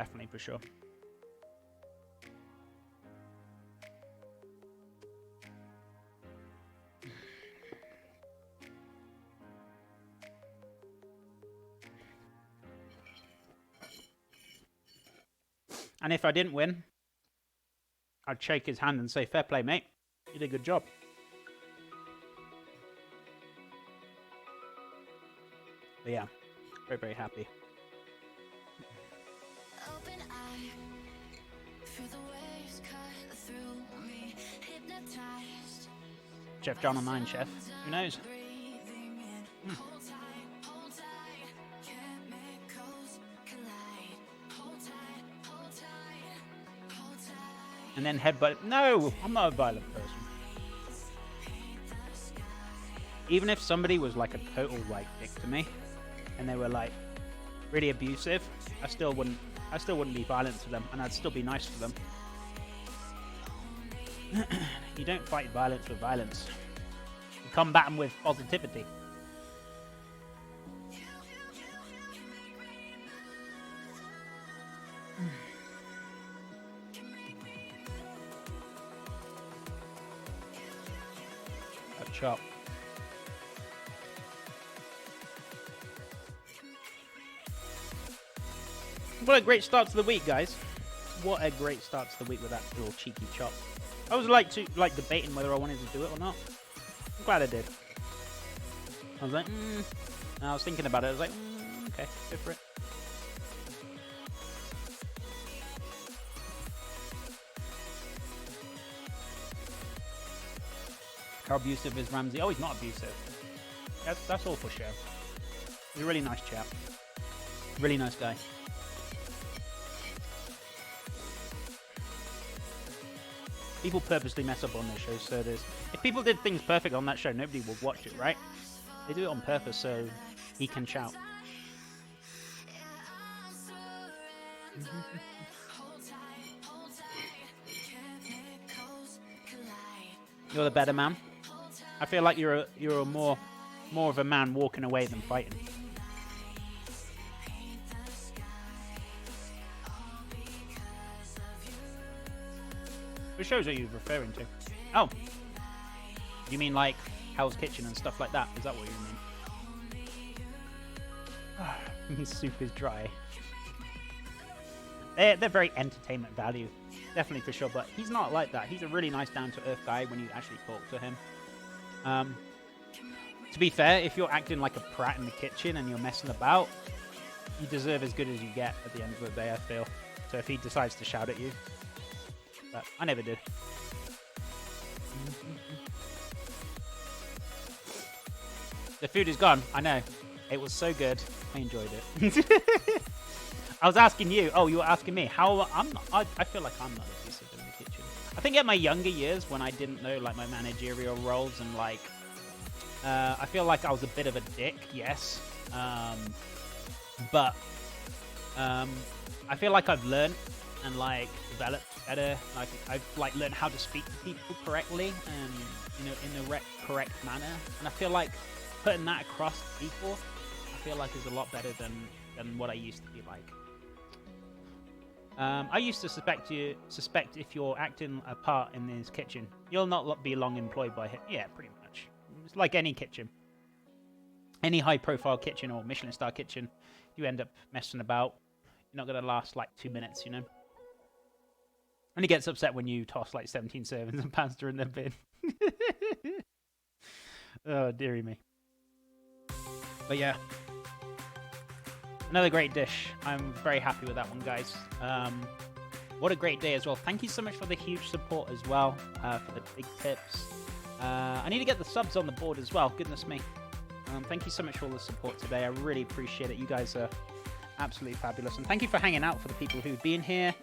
Definitely, for sure. And if I didn't win, I'd shake his hand and say, fair play, mate. You did a good job. But yeah, very, very happy. Chef John online, chef. Who knows? And then headbutt. No, I'm not a violent person. Even if somebody was like a total like dick to me, and they were like really abusive, I still wouldn't be violent to them, and I'd still be nice to them. You don't fight violence with violence. You combat them with positivity. A chop. What a great start to the week, guys. What a great start to the week with that little cheeky chop. I was like debating whether I wanted to do it or not. I'm glad I did. I was like, And I was thinking about it. I was like, okay, go for it. How abusive is Ramsey? Oh, he's not abusive. That's all for show. He's a really nice chap. Really nice guy. People purposely mess up on their shows, so there's... If people did things perfect on that show, nobody would watch it, right? They do it on purpose so he can shout. You're the better man. I feel like you're a more of a man walking away than fighting. Which shows are you referring to? Oh, you mean like Hell's Kitchen and stuff like that? Is that what you mean? Soup is dry. They're very entertainment value, definitely for sure. But he's not like that. He's a really nice, down-to-earth guy when you actually talk to him. To be fair, if you're acting like a prat in the kitchen and you're messing about, you deserve as good as you get at the end of the day, I feel. So if he decides to shout at you, but I never did. The food is gone. I know. It was so good. I enjoyed it. I was asking you. Oh, you were asking me. How? I feel like I'm not abusive in the kitchen. I think in my younger years when I didn't know like my managerial roles and like, I feel like I was a bit of a dick. Yes. But I feel like I've learned and like developed better. Like I've like learned how to speak to people correctly and in the correct manner. And I feel like putting that across to people, I feel like is a lot better than what I used to be like. I used to suspect if you're acting a part in his kitchen, you'll not be long employed by him. Yeah, pretty much. It's like any kitchen, any high-profile kitchen or Michelin-star kitchen. You end up messing about. You're not gonna last like 2 minutes, you know. And he gets upset when you toss like 17 servings and pasta in the bin. Oh, dearie me. But yeah. Another great dish. I'm very happy with that one, guys. What a great day as well. Thank you so much for the huge support as well, for the big tips. I need to get the subs on the board as well. Goodness me. Thank you so much for all the support today. I really appreciate it. You guys are absolutely fabulous. And thank you for hanging out for the people who've been here.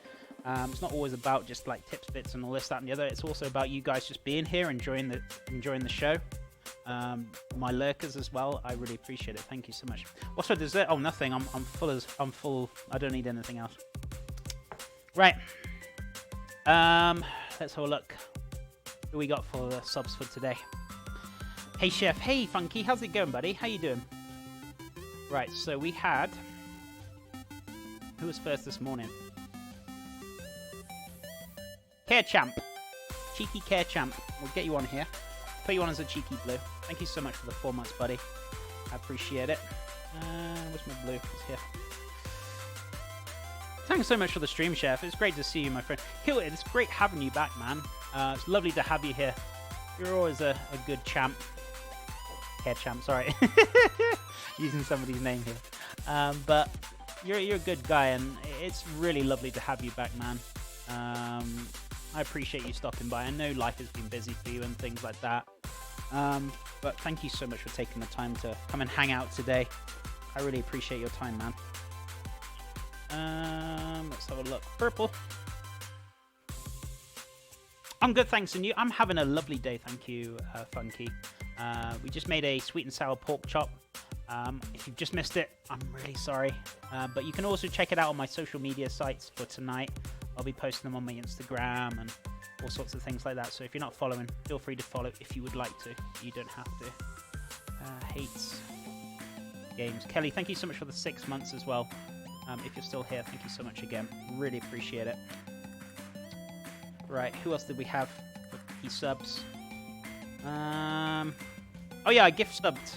It's not always about just like tips, bits, and all this, that, and the other. It's also about you guys just being here, enjoying the show. My lurkers as well. I really appreciate it. Thank you so much. What's for dessert? Oh, nothing. I'm full. I don't need anything else. Right. Let's have a look. Who we got for the subs for today? Hey, Chef. Hey, Funky. How's it going, buddy? How you doing? Right. So we had Who was first this morning? Care Champ. Cheeky Care Champ. We'll get you on here. Put you on as a Cheeky Blue. Thank you so much for the 4 months, buddy. I appreciate it. Where's my blue? It's here. Thanks so much for the stream, Chef. It's great to see you, my friend. Kill it. It's great having you back, man. It's lovely to have you here. You're always a good champ. Care Champ, sorry. Using somebody's name here. But you're a good guy, and it's really lovely to have you back, man. I appreciate you stopping by. I know life has been busy for you and things like that. But thank you so much for taking the time to come and hang out today. I really appreciate your time, man. Let's have a look. Purple. I'm good, thanks, and you? I'm having a lovely day, thank you, Funky. We just made a sweet and sour pork chop. If you've just missed it, I'm really sorry. But you can also check it out on my social media sites for tonight. I'll be posting them on my Instagram and all sorts of things like that. So if you're not following, feel free to follow if you would like to. You don't have to. Hates games. Kelly, thank you so much for the 6 months as well. If you're still here, thank you so much again. Really appreciate it. Right, who else did we have for key subs? Oh yeah, I gift subbed.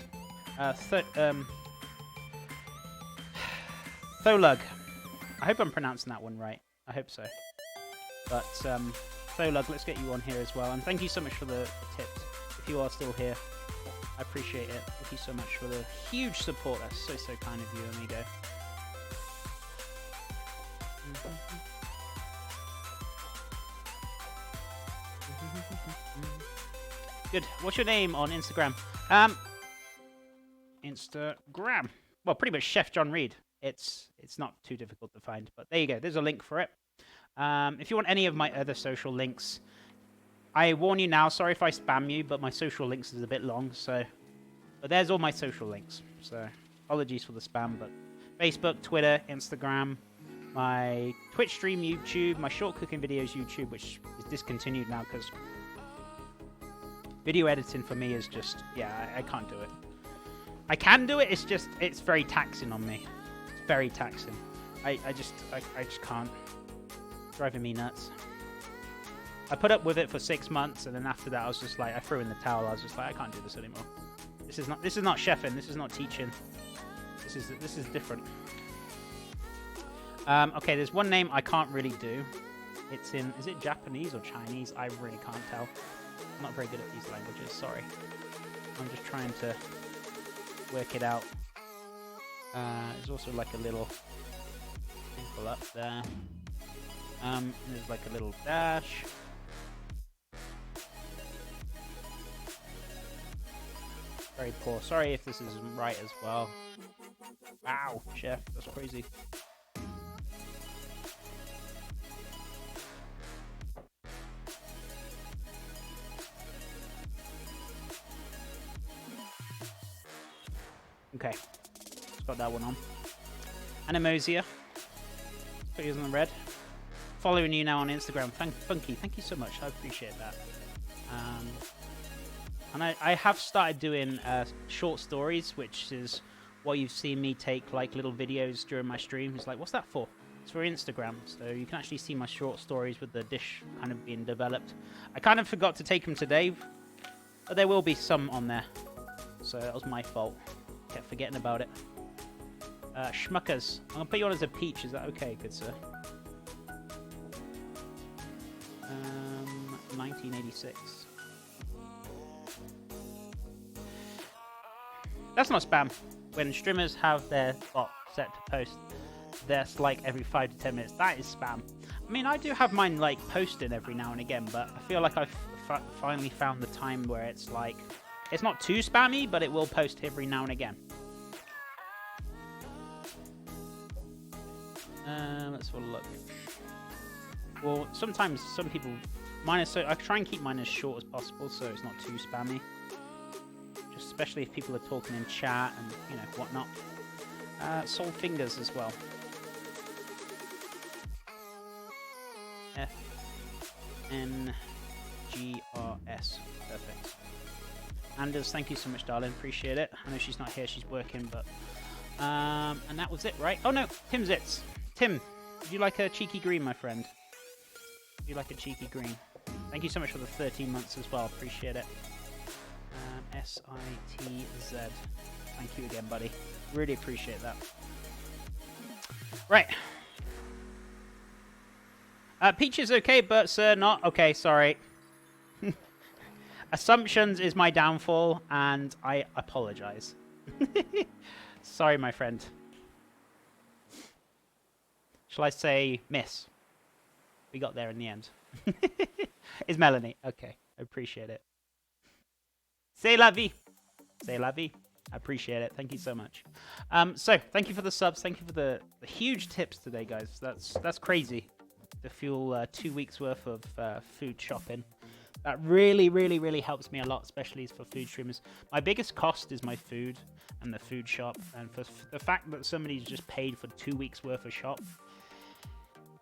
Tholug. I hope I'm pronouncing that one right. I hope so. But Tholug, let's get you on here as well. And thank you so much for the tips. If you are still here, I appreciate it. Thank you so much for the huge support. That's so kind of you, amigo. Good. What's your name on Instagram? Instagram. Well, pretty much Chef John Reed. It's not too difficult to find, but there you go. There's a link for it. If you want any of my other social links, I warn you now. Sorry if I spam you, but my social links is a bit long. But there's all my social links. So apologies for the spam, but Facebook, Twitter, Instagram, my Twitch stream, YouTube, my short cooking videos, YouTube, which is discontinued now because video editing for me is just, yeah, I can't do it. I can do it, it's very taxing on me. It's very taxing. I just can't. It's driving me nuts. I put up with it for 6 months, and then after that I was just like, I threw in the towel. I was just like, I can't do this anymore. This is not chefing, this is not teaching. This is different. Okay, there's one name I can't really do. It's in, is it Japanese or Chinese? I really can't tell. I'm not very good at these languages, sorry. I'm just trying to work it out. There's also like a little ankle up there. There's like a little dash. Very poor. Sorry if this isn't right as well. Wow, chef, that's crazy. Okay, just got that one on. Animosia. Put yours on the red. Following you now on Instagram. Funky, thank you so much. I appreciate that. And I have started doing short stories, which is what you've seen me take like little videos during my stream. It's like, what's that for? It's for Instagram. So you can actually see my short stories with the dish kind of being developed. I kind of forgot to take them today, but there will be some on there. So that was my fault. Kept forgetting about it. Schmuckers. I'm going to put you on as a peach. Is that okay, good sir? 1986. That's not spam. When streamers have their bot set to post, that's like every 5 to 10 minutes. That is spam. I mean, I do have mine like posting every now and again, but I feel like I've finally found the time where it's like, it's not too spammy, but it will post every now and again. Let's have a look. Well, sometimes some people, mine is so, I try and keep mine as short as possible so it's not too spammy. Just especially if people are talking in chat and, you know, whatnot. Soul Fingers as well. FNGRS. Perfect. Anders, thank you so much, darling. Appreciate it. I know she's not here, she's working, but... and that was it, right? Oh no, Tim Zitz. Tim, would you like a cheeky green, my friend? Would you like a cheeky green? Thank you so much for the 13 months as well. Appreciate it. SITZ. Thank you again, buddy. Really appreciate that. Right. Peach is okay, but sir, not okay. Sorry. Assumptions is my downfall, and I apologize. Sorry, my friend. Shall I say miss? We got there in the end. Is Melanie? Okay, I appreciate it. C'est la vie. C'est la vie. I appreciate it. Thank you so much. So, thank you for the subs. Thank you for the huge tips today, guys. That's crazy to fuel 2 weeks worth of food shopping. That really, really, really helps me a lot, especially for food streamers. My biggest cost is my food and the food shop. And for the fact that somebody's just paid for 2 weeks worth of shop,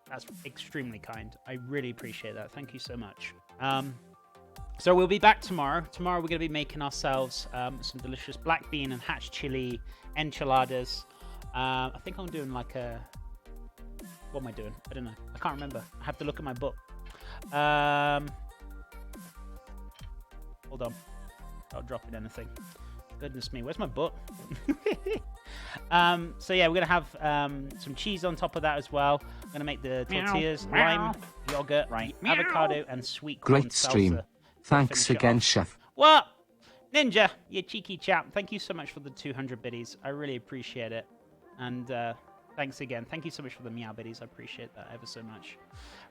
that's extremely kind. I really appreciate that. Thank you so much. So we'll be back tomorrow. Tomorrow we're going to be making ourselves some delicious black bean and hatch chili enchiladas. I think I'm doing like a... What am I doing? I don't know. I can't remember. I have to look at my book. Hold on. I'll drop in anything. Goodness me. Where's my book? So yeah, we're going to have some cheese on top of that as well. I'm going to make the tortillas, lime, yogurt, avocado, and sweet corn Great stream. salsa. Thanks again, Chef. What? Ninja, you cheeky chap. Thank you so much for the 200 biddies. I really appreciate it. And thanks again. Thank you so much for the meow biddies. I appreciate that ever so much.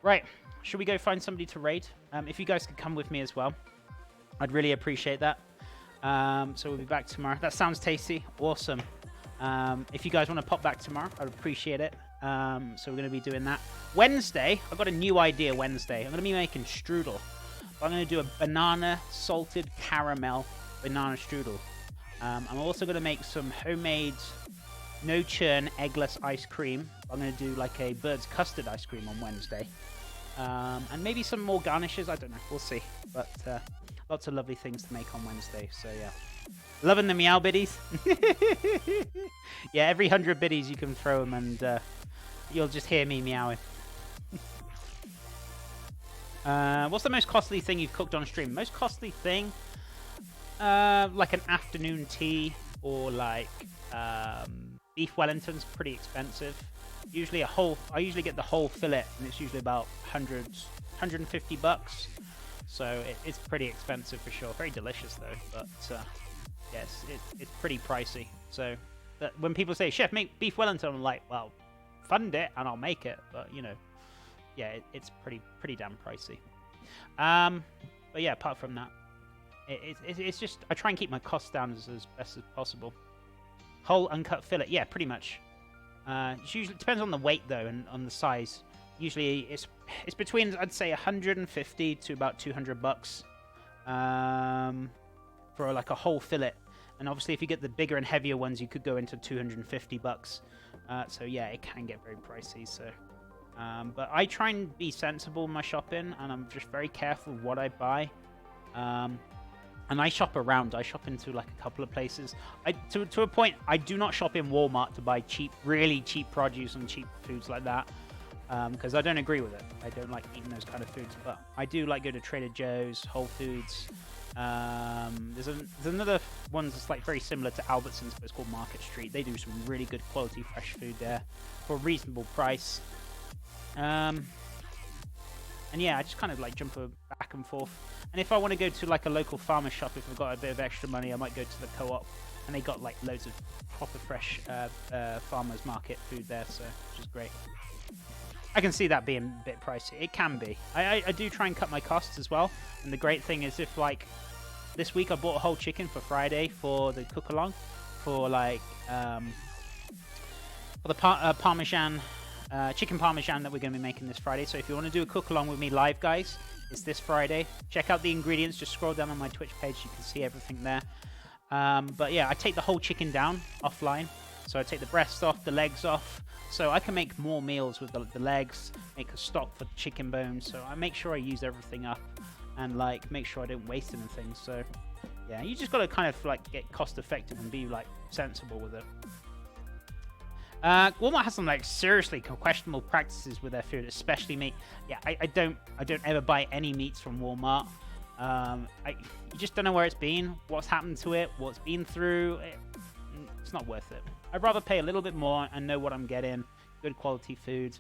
Right. Should we go find somebody to raid? If you guys could come with me as well, I'd really appreciate that. So we'll be back tomorrow. That sounds tasty. Awesome. If you guys want to pop back tomorrow, I'd appreciate it. So we're going to be doing that. Wednesday, I've got a new idea Wednesday. I'm going to be making strudel. I'm going to do a banana salted caramel banana strudel. I'm also going to make some homemade no churn eggless ice cream. I'm going to do like a bird's custard ice cream on Wednesday. And maybe some more garnishes. I don't know. We'll see. But lots of lovely things to make on Wednesday. So yeah. Loving the meow biddies. Yeah, every 100 biddies you can throw them and you'll just hear me meowing. What's the most costly thing you've cooked on stream? Most costly thing? Like an afternoon tea or like beef Wellington's pretty expensive. Usually I usually get the whole fillet and it's usually about 150 bucks. So it's pretty expensive for sure. Very delicious though, but yes, it's pretty pricey. So when people say, Chef, make beef Wellington, I'm like, well, fund it and I'll make it. But you know, yeah, it's pretty damn pricey. But yeah, apart from that, it's just I try and keep my costs down as best as possible. Whole uncut fillet, yeah, pretty much. It usually depends on the weight though and on the size. Usually it's between I'd say 150 to about 200 bucks for like a whole fillet. And obviously if you get the bigger and heavier ones, you could go into 250 bucks. So yeah, it can get very pricey. So. But I try and be sensible in my shopping, and I'm just very careful what I buy. And I shop around. I shop into like a couple of places. To a point, I do not shop in Walmart to buy cheap, really cheap produce and cheap foods like that, because I don't agree with it. I don't like eating those kind of foods. But I do like go to Trader Joe's, Whole Foods. There's another one that's like very similar to Albertsons, but it's called Market Street. They do some really good quality fresh food there for a reasonable price. And yeah, I just kind of like jump back and forth. And if I want to go to like a local farmer shop, if I've got a bit of extra money, I might go to the co-op, and they got like loads of proper fresh farmers market food there, so which is great. I can see that being a bit pricey. It can be. I do try and cut my costs as well. And the great thing is, if like this week I bought a whole chicken for Friday for the cook along, for like for the Parmesan. Chicken Parmesan that we're going to be making this Friday. So if you want to do a cook along with me live, guys, it's this Friday. Check out the ingredients. Just scroll down on my Twitch page. You can see everything there. But yeah, I take the whole chicken down offline. So I take the breast off, the legs off. So I can make more meals with the legs, make a stock for chicken bones. So I make sure I use everything up and like make sure I don't waste anything. So yeah, you just got to kind of like get cost effective and be like sensible with it. Walmart has some like seriously questionable practices with their food, especially meat. Yeah, I don't ever buy any meats from Walmart. You just don't know where it's been, what's happened to it, what it's been through. It's not worth it. I'd rather pay a little bit more and know what I'm getting. Good quality food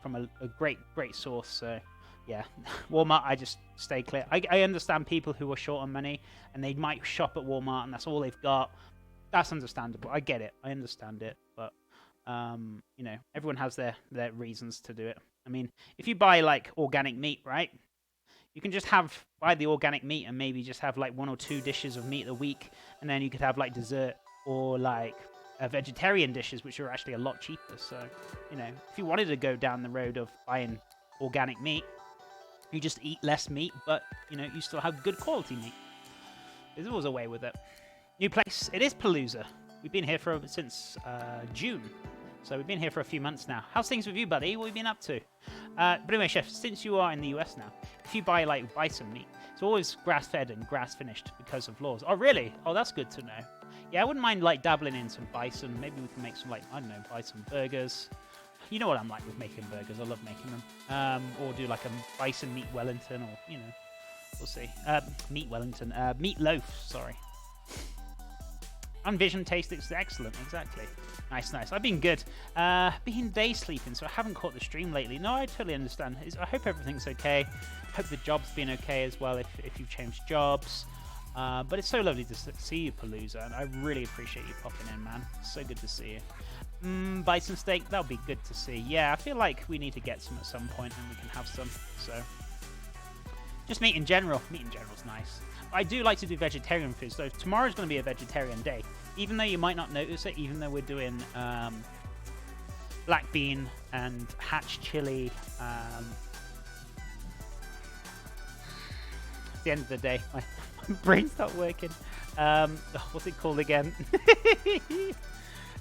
from a great source. So yeah, Walmart, I just stay clear. I understand people who are short on money and they might shop at Walmart and that's all they've got. That's understandable. I get it. I understand it. But, you know, everyone has their reasons to do it. I mean, if you buy, like, organic meat, right? You can just buy the organic meat and maybe just have, like, 1 or 2 dishes of meat a week. And then you could have, like, dessert or, like, vegetarian dishes, which are actually a lot cheaper. So, you know, if you wanted to go down the road of buying organic meat, you just eat less meat, but, you know, you still have good quality meat. There's always a way with it. New place. It is Palooza. We've been here since June. So we've been here for a few months now. How's things with you, buddy? What have you been up to? But anyway, Chef, since you are in the US now, if you buy, like, bison meat, it's always grass-fed and grass-finished because of laws. Oh, really? Oh, that's good to know. Yeah, I wouldn't mind, like, dabbling in some bison. Maybe we can make some, like, I don't know, bison burgers. You know what I'm like with making burgers. I love making them. Or do, like, a bison meat Wellington or, you know, we'll see. Meat Wellington. Meat loaf, sorry. Vision taste, it's excellent, exactly. Nice. I've been good. Been day sleeping, so I haven't caught the stream lately. No, I totally understand. I hope everything's okay. Hope the job's been okay as well if you've changed jobs. But it's so lovely to see you, Palooza, and I really appreciate you popping in, man. So good to see you. Bison steak, that would be good to see. Yeah, I feel like we need to get some at some point and we can have some, so. Just meat in general. Meat in general is nice. I do like to do vegetarian food, so tomorrow's going to be a vegetarian day. Even though you might not notice it, even though we're doing black bean and hatch chili. At the end of the day, my brain's not working. What's it called again?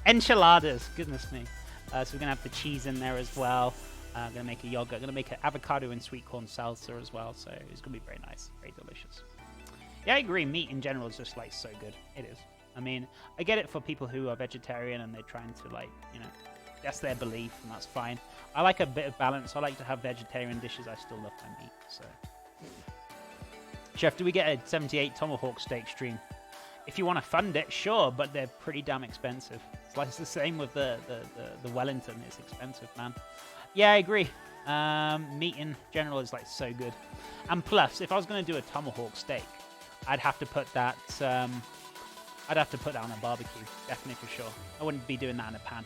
Enchiladas, goodness me. So we're going to have the cheese in there as well. I'm going to make a yogurt. I'm going to make an avocado and sweet corn salsa as well, so it's going to be very nice, very delicious. Yeah, I agree. Meat in general is just, like, so good. It is. I mean, I get it for people who are vegetarian and they're trying to, like, you know, that's their belief and that's fine. I like a bit of balance. I like to have vegetarian dishes. I still love my meat, so. Chef, do we get a 78 tomahawk steak stream? If you want to fund it, sure, but they're pretty damn expensive. It's like it's the same with the Wellington. It's expensive, man. Yeah, I agree. Meat in general is, like, so good. And plus, if I was going to do a tomahawk steak, I'd have to put that on a barbecue, definitely for sure. I wouldn't be doing that in a pan.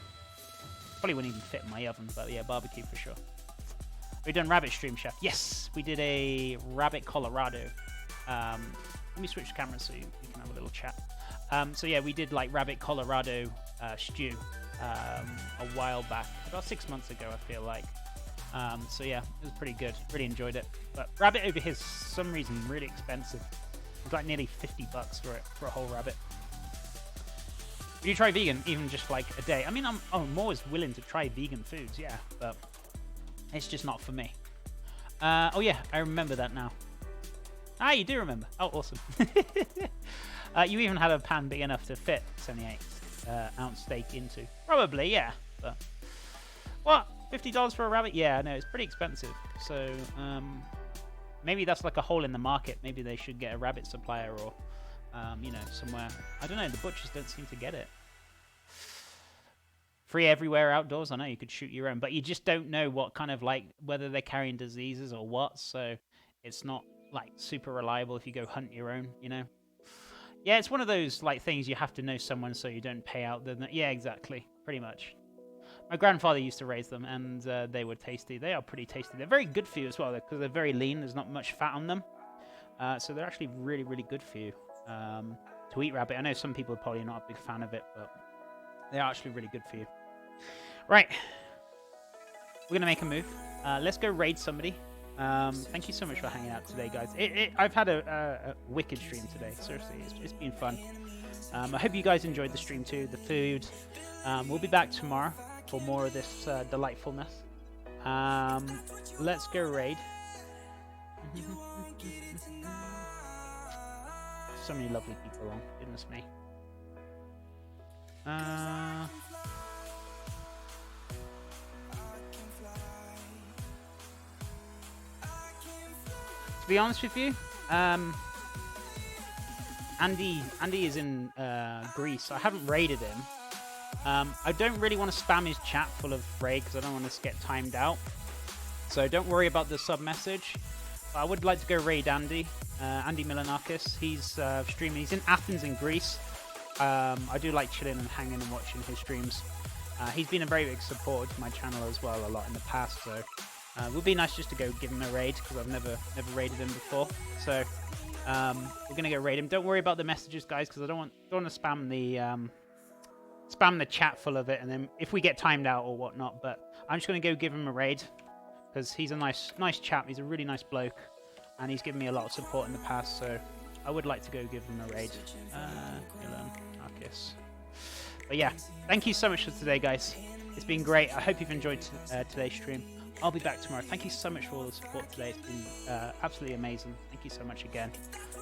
Probably wouldn't even fit in my oven, but yeah, barbecue for sure. We've done rabbit stream, Chef. Yes, we did a rabbit Colorado. Let me switch cameras so you can have a little chat. So yeah, we did like rabbit Colorado stew a while back, about 6 months ago, I feel like. So yeah, it was pretty good. Really enjoyed it. But rabbit over here is, for some reason, really expensive. It's like nearly $50 for a whole rabbit. Would you try vegan, even just like a day? I mean, I'm always willing to try vegan foods, yeah, but it's just not for me. Oh yeah, I remember that now. Ah, you do remember. Oh, awesome. You even had a pan big enough to fit 78 ounce steak into. Probably, yeah. But what? $50 for a rabbit? Yeah, no, it's pretty expensive. So maybe that's like a hole in the market. Maybe they should get a rabbit supplier or, you know, somewhere. I don't know. The butchers don't seem to get it. Free everywhere outdoors. I know you could shoot your own, but you just don't know what kind of, like, whether they're carrying diseases or what. So it's not like super reliable if you go hunt your own, you know. Yeah, it's one of those like things you have to know someone so you don't pay out the. Yeah, exactly. Pretty much. My grandfather used to raise them, and they were tasty. They are pretty tasty. They're very good for you as well, because they're very lean. There's not much fat on them. So they're actually really, really good for you to eat rabbit. I know some people are probably not a big fan of it, but they are actually really good for you. Right. We're going to make a move. Let's go raid somebody. Thank you so much for hanging out today, guys. I've had a wicked stream today. Seriously, it's been fun. I hope you guys enjoyed the stream too, the food. We'll be back tomorrow for more of this delightfulness. Let's go raid. So many lovely people on. Goodness me. be honest with you, Andy is in Greece. So I haven't raided him. I don't really want to spam his chat full of raid because I don't want us to get timed out. So don't worry about the sub message. But I would like to go raid Andy. Andy Milanakis. He's streaming. He's in Athens in Greece. I do like chilling and hanging and watching his streams. He's been a very big supporter to my channel as well a lot in the past. So it would be nice just to go give him a raid because I've never raided him before. So we're gonna go raid him. Don't worry about the messages, guys, because I don't want to spam the chat full of it, and then if we get timed out or whatnot. But I'm just gonna go give him a raid because he's a nice chap. He's a really nice bloke, and he's given me a lot of support in the past. So I would like to go give him a raid. Marcus. But yeah, thank you so much for today, guys. It's been great. I hope you've enjoyed today's stream. I'll be back tomorrow. Thank you so much for all the support today. It's been absolutely amazing. Thank you so much again.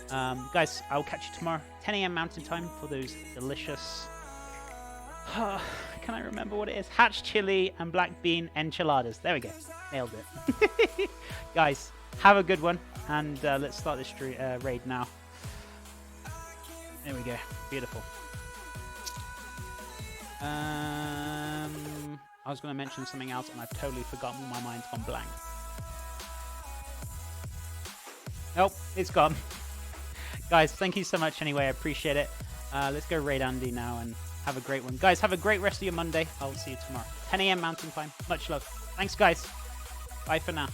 Guys, I'll catch you tomorrow, 10 a.m. Mountain Time, for those delicious... can I remember what it is? Hatch chili and black bean enchiladas. There we go. Nailed it. Guys, have a good one. And let's start this raid now. There we go. Beautiful. I was going to mention something else and I've totally forgotten. My mind's gone blank. Nope, it's gone. Guys, thank you so much anyway. I appreciate it. Let's go raid Andy now and have a great one. Guys, have a great rest of your Monday. I'll see you tomorrow. 10 a.m. Mountain Time. Much love. Thanks, guys. Bye for now.